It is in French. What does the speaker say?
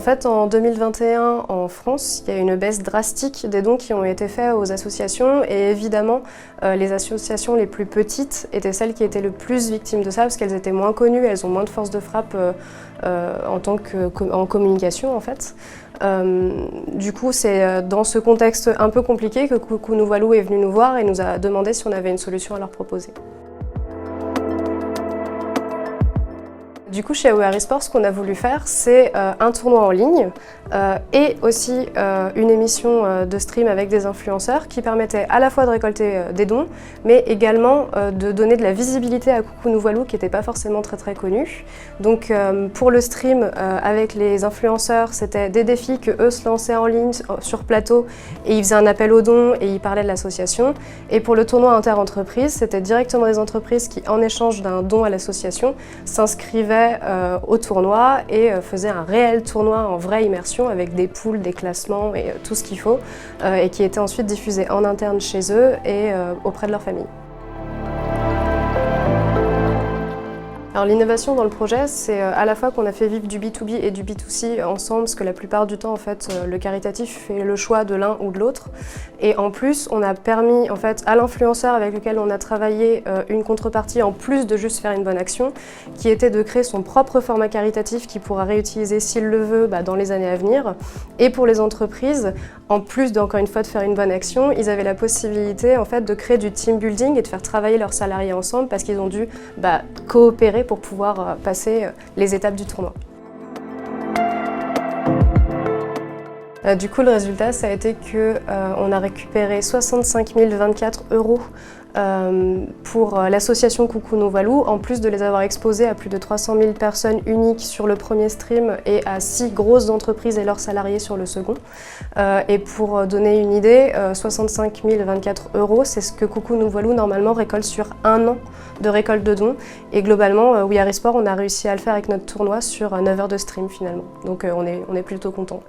fait, en 2021, en France, il y a une baisse drastique des dons qui ont été faits aux associations et évidemment, les associations les plus petites étaient celles qui étaient le plus victimes de ça parce qu'elles étaient moins connues, elles ont moins de force de frappe en communication en fait. Du coup, c'est dans ce contexte un peu compliqué que Coucou Nous Voilou est venu nous voir et nous a demandé si on avait une solution à leur proposer. Du coup, chez AOR eSports, ce qu'on a voulu faire, c'est un tournoi en ligne et aussi une émission de stream avec des influenceurs qui permettait à la fois de récolter des dons, mais également de donner de la visibilité à Coucou Nous Voilou, qui n'était pas forcément très connu. Donc pour le stream avec les influenceurs, c'était des défis que eux se lançaient en ligne sur plateau et ils faisaient un appel aux dons et ils parlaient de l'association. Et pour le tournoi inter-entreprise, c'était directement des entreprises qui, en échange d'un don à l'association, s'inscrivaient au tournoi et faisait un réel tournoi en vraie immersion avec des poules, des classements et tout ce qu'il faut et qui était ensuite diffusé en interne chez eux et auprès de leur famille. Alors l'innovation dans le projet, c'est à la fois qu'on a fait vivre du B2B et du B2C ensemble, parce que la plupart du temps, en fait, le caritatif fait le choix de l'un ou de l'autre. Et en plus, on a permis en fait, à l'influenceur avec lequel on a travaillé une contrepartie, en plus de juste faire une bonne action, qui était de créer son propre format caritatif qu'il pourra réutiliser s'il le veut dans les années à venir. Et pour les entreprises, en plus encore une fois de faire une bonne action, ils avaient la possibilité en fait, de créer du team building et de faire travailler leurs salariés ensemble parce qu'ils ont dû coopérer pour pouvoir passer les étapes du tournoi. Du coup, le résultat, ça a été qu'on a récupéré 65 024 € pour l'association Coucou Nous Voilou, en plus de les avoir exposés à plus de 300 000 personnes uniques sur le premier stream et à 6 grosses entreprises et leurs salariés sur le second. Et pour donner une idée, 65 024 €, c'est ce que Coucou Nous Voilou normalement récolte sur un an de récolte de dons. Et globalement, We Are eSports, on a réussi à le faire avec notre tournoi sur 9 heures de stream finalement. Donc on est plutôt contents.